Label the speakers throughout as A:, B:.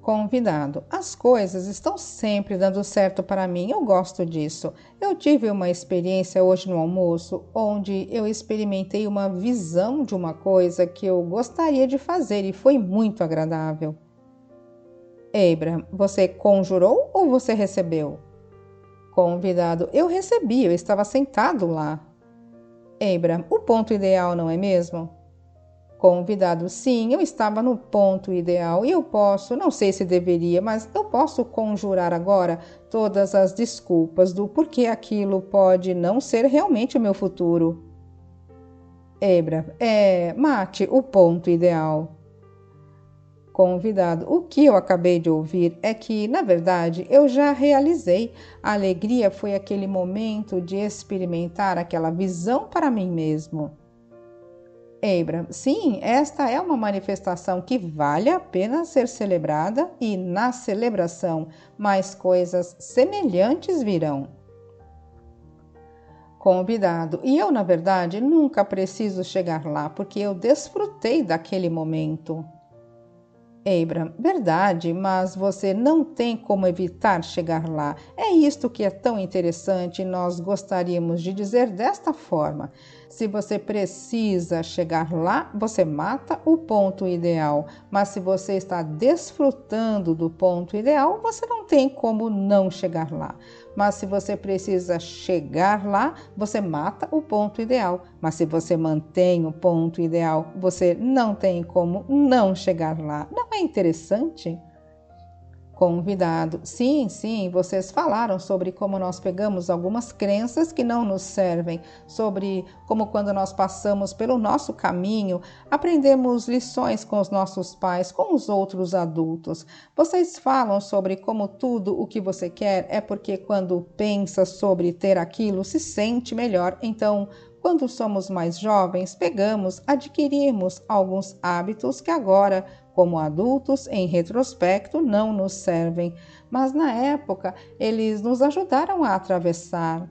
A: Convidado: as coisas estão sempre dando certo para mim, eu gosto disso. Eu tive uma experiência hoje no almoço, onde eu experimentei uma visão de uma coisa que eu gostaria de fazer e foi muito agradável. Abraham: você conjurou ou você recebeu? Convidado: eu recebi, eu estava sentado lá. Abraham: o ponto ideal, não é mesmo? Convidado: sim, eu estava no ponto ideal e eu posso, não sei se deveria, mas eu posso conjurar agora todas as desculpas do porquê aquilo pode não ser realmente o meu futuro. Abraham: mate o ponto ideal. Convidado: o que eu acabei de ouvir é que, na verdade, eu já realizei. A alegria foi aquele momento de experimentar aquela visão para mim mesmo. Abraham: sim, esta é uma manifestação que vale a pena ser celebrada e, na celebração, mais coisas semelhantes virão. Convidado: e eu, na verdade, nunca preciso chegar lá, porque eu desfrutei daquele momento. Abraham: verdade, mas você não tem como evitar chegar lá. É isto que é tão interessante e nós gostaríamos de dizer desta forma. Se você precisa chegar lá, você mata o ponto ideal. Mas se você está desfrutando do ponto ideal, você não tem como não chegar lá. Mas se você precisa chegar lá, você mata o ponto ideal. Mas se você mantém o ponto ideal, você não tem como não chegar lá. Não é interessante? Convidado: sim, sim, vocês falaram sobre como nós pegamos algumas crenças que não nos servem, sobre como quando nós passamos pelo nosso caminho, aprendemos lições com os nossos pais, com os outros adultos. Vocês falam sobre como tudo o que você quer é porque quando pensa sobre ter aquilo, se sente melhor. Então, quando somos mais jovens, adquirimos alguns hábitos que agora, como adultos, em retrospecto, não nos servem, mas na época eles nos ajudaram a atravessar.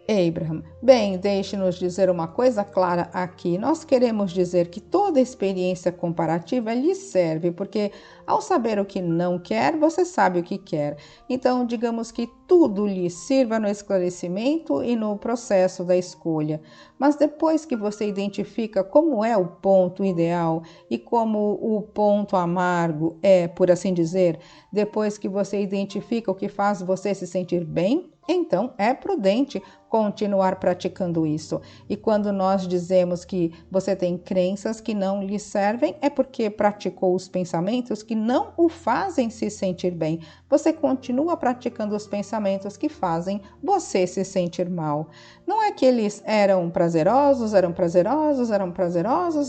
A: Abraham: bem, deixe-nos dizer uma coisa clara aqui. Nós queremos dizer que toda experiência comparativa lhe serve, porque ao saber o que não quer, você sabe o que quer. Então, digamos que tudo lhe sirva no esclarecimento e no processo da escolha. Mas depois que você identifica como é o ponto ideal e como o ponto amargo é, por assim dizer, depois que você identifica o que faz você se sentir bem, então é prudente continuar praticando isso. E quando nós dizemos que você tem crenças que não lhe servem, é porque praticou os pensamentos que não o fazem se sentir bem. Você continua praticando os pensamentos que fazem você se sentir mal. Não é que eles eram prazerosos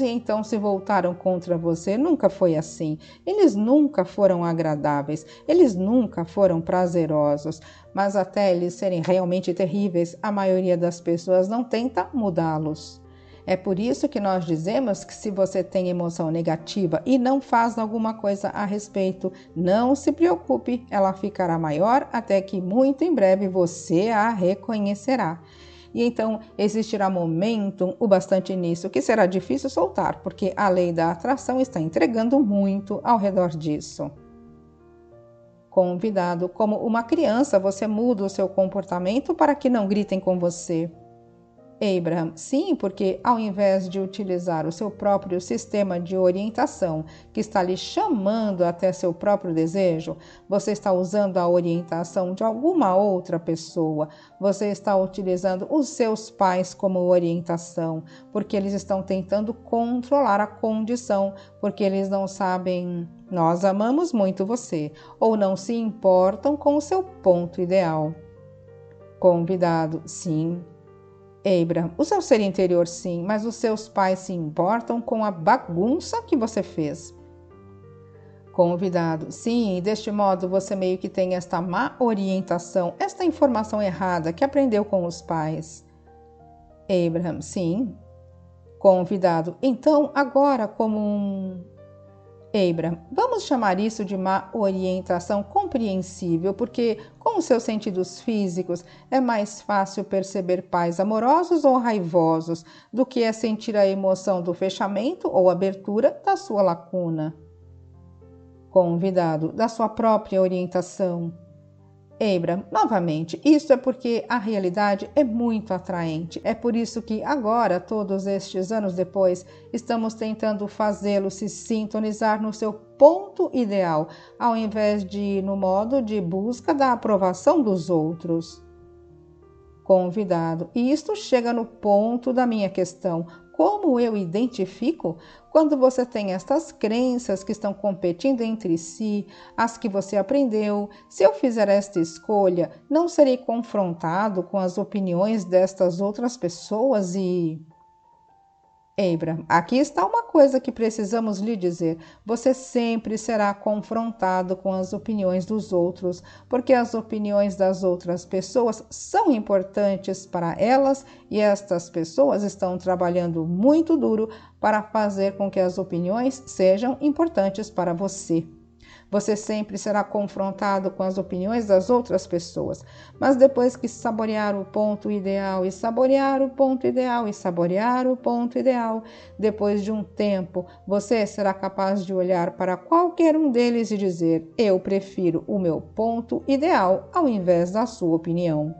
A: e então se voltaram contra você. Nunca foi assim. Eles nunca foram agradáveis, eles nunca foram prazerosos. Mas até eles serem realmente terríveis, a maioria das pessoas não tenta mudá-los. É por isso que nós dizemos que se você tem emoção negativa e não faz alguma coisa a respeito, não se preocupe, ela ficará maior até que muito em breve você a reconhecerá. E então existirá momentum o bastante nisso que será difícil soltar, porque a lei da atração está entregando muito ao redor disso. Convidado: como uma criança, você muda o seu comportamento para que não gritem com você. Abraham: sim, porque ao invés de utilizar o seu próprio sistema de orientação, que está lhe chamando até seu próprio desejo, você está usando a orientação de alguma outra pessoa. Você está utilizando os seus pais como orientação, porque eles estão tentando controlar a condição, porque eles não sabem, nós amamos muito você, ou não se importam com o seu ponto ideal. Convidado: sim. Abraham: o seu ser interior sim, mas os seus pais se importam com a bagunça que você fez. Convidado: sim, e deste modo você meio que tem esta má orientação, esta informação errada que aprendeu com os pais. Abraham: sim. Convidado: então agora Abraham: vamos chamar isso de má orientação compreensível, porque com os seus sentidos físicos é mais fácil perceber pais amorosos ou raivosos do que é sentir a emoção do fechamento ou abertura da sua lacuna. Convidado: da sua própria orientação. Abram: novamente, isso é porque a realidade é muito atraente. É por isso que agora, todos estes anos depois, estamos tentando fazê-lo se sintonizar no seu ponto ideal, ao invés de ir no modo de busca da aprovação dos outros. Convidado: e isto chega no ponto da minha questão. Como eu identifico? Quando você tem estas crenças que estão competindo entre si, as que você aprendeu, se eu fizer esta escolha, não serei confrontado com as opiniões destas outras pessoas e... Abram: aqui está uma coisa que precisamos lhe dizer. Você sempre será confrontado com as opiniões dos outros, porque as opiniões das outras pessoas são importantes para elas e estas pessoas estão trabalhando muito duro para fazer com que as opiniões sejam importantes para você. Você sempre será confrontado com as opiniões das outras pessoas, mas depois que saborear o ponto ideal e saborear o ponto ideal e saborear o ponto ideal, depois de um tempo, você será capaz de olhar para qualquer um deles e dizer: eu prefiro o meu ponto ideal ao invés da sua opinião.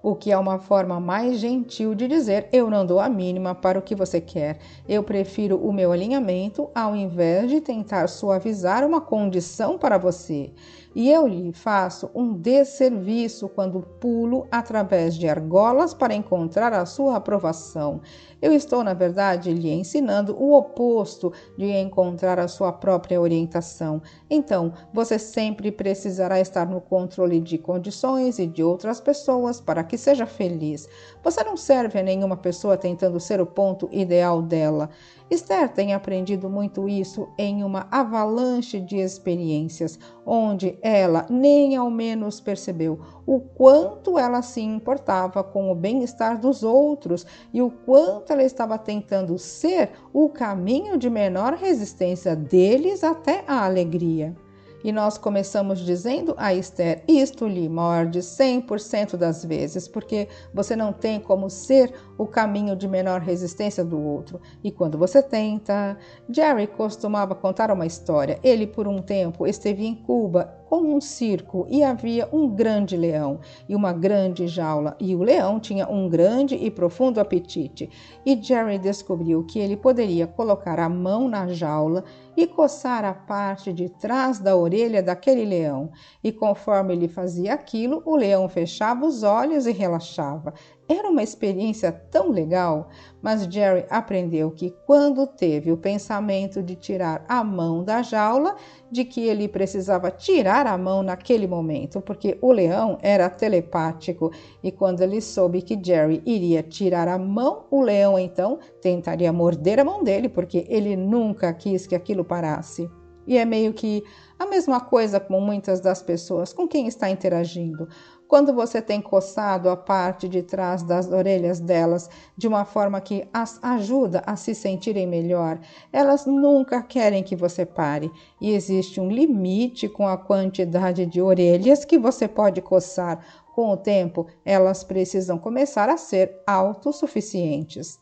A: O que é uma forma mais gentil de dizer: eu não dou a mínima para o que você quer. Eu prefiro o meu alinhamento ao invés de tentar suavizar uma condição para você. E eu lhe faço um desserviço quando pulo através de argolas para encontrar a sua aprovação. Eu estou, na verdade, lhe ensinando o oposto de encontrar a sua própria orientação. Então, você sempre precisará estar no controle de condições e de outras pessoas para que seja feliz. Você não serve a nenhuma pessoa tentando ser o ponto ideal dela. Esther tem aprendido muito isso em uma avalanche de experiências, onde ela nem ao menos percebeu o quanto ela se importava com o bem-estar dos outros e o quanto ela estava tentando ser o caminho de menor resistência deles até a alegria. E nós começamos dizendo a Esther: isto lhe morde 100% das vezes, porque você não tem como ser o caminho de menor resistência do outro. E quando você tenta... Jerry costumava contar uma história. Ele, por um tempo, esteve em Cuba com um circo e havia um grande leão e uma grande jaula, e o leão tinha um grande e profundo apetite. E Jerry descobriu que ele poderia colocar a mão na jaula e coçar a parte de trás da orelha daquele leão. E conforme ele fazia aquilo, o leão fechava os olhos e relaxava. Era uma experiência tão legal, mas Jerry aprendeu que quando teve o pensamento de tirar a mão da jaula, de que ele precisava tirar a mão naquele momento, porque o leão era telepático, e quando ele soube que Jerry iria tirar a mão, o leão então tentaria morder a mão dele, porque ele nunca quis que aquilo parasse. E é meio que a mesma coisa com muitas das pessoas com quem está interagindo. Quando você tem coçado a parte de trás das orelhas delas de uma forma que as ajuda a se sentirem melhor, elas nunca querem que você pare. E existe um limite com a quantidade de orelhas que você pode coçar. Com o tempo, elas precisam começar a ser autossuficientes.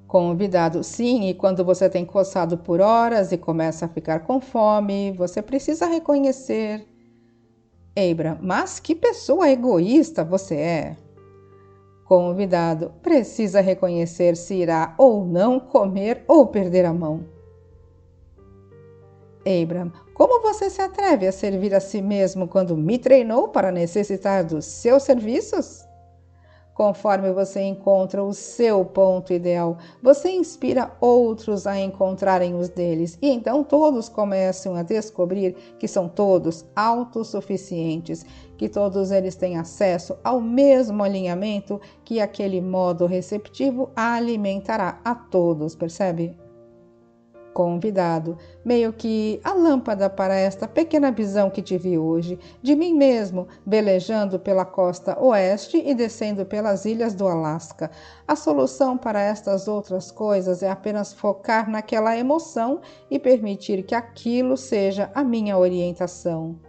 A: Convidado: sim, e quando você tem coçado por horas e começa a ficar com fome, você precisa reconhecer... Abram: mas que pessoa egoísta você é! Convidado: precisa reconhecer se irá ou não comer ou perder a mão. Abram: como você se atreve a servir a si mesmo quando me treinou para necessitar dos seus serviços? Conforme você encontra o seu ponto ideal, você inspira outros a encontrarem os deles, e então todos começam a descobrir que são todos autossuficientes, que todos eles têm acesso ao mesmo alinhamento, que aquele modo receptivo alimentará a todos, percebe? Convidado: meio que a lâmpada para esta pequena visão que tive hoje, de mim mesmo, velejando pela costa oeste e descendo pelas ilhas do Alasca. A solução para estas outras coisas é apenas focar naquela emoção e permitir que aquilo seja a minha orientação.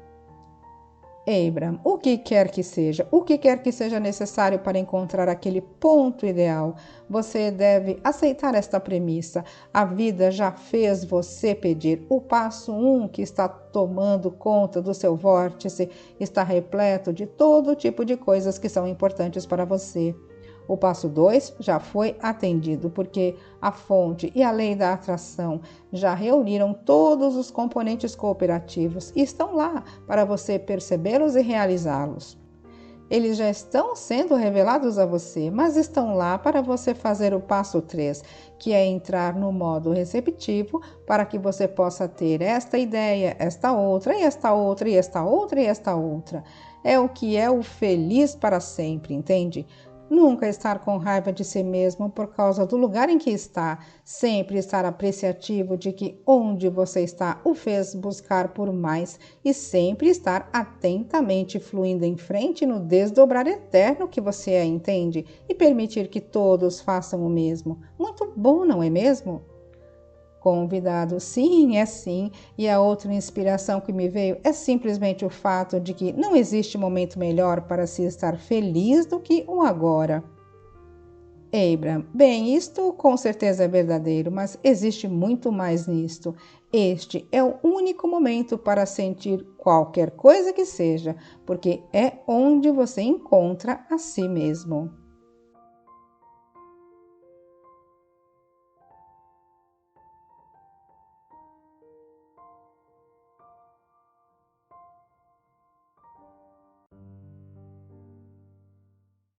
A: Abram, o que quer que seja necessário para encontrar aquele ponto ideal, você deve aceitar esta premissa. A vida já fez você pedir. O passo 1, que está tomando conta do seu vórtice, está repleto de todo tipo de coisas que são importantes para você. O passo 2 já foi atendido, porque a fonte e a lei da atração já reuniram todos os componentes cooperativos e estão lá para você percebê-los e realizá-los. Eles já estão sendo revelados a você, mas estão lá para você fazer o passo 3, que é entrar no modo receptivo para que você possa ter esta ideia, esta outra, e esta outra, e esta outra, e esta outra. É o que é o feliz para sempre, entende? Nunca estar com raiva de si mesmo por causa do lugar em que está, sempre estar apreciativo de que onde você está o fez buscar por mais e sempre estar atentamente fluindo em frente no desdobrar eterno que você é, entende? E permitir que todos façam o mesmo. Muito bom, não é mesmo? Convidado, sim, é sim. E a outra inspiração que me veio é simplesmente o fato de que não existe momento melhor para se estar feliz do que o agora. Abram, bem, isto com certeza é verdadeiro, mas existe muito mais nisto. Este é o único momento para sentir qualquer coisa que seja, porque é onde você encontra a si mesmo.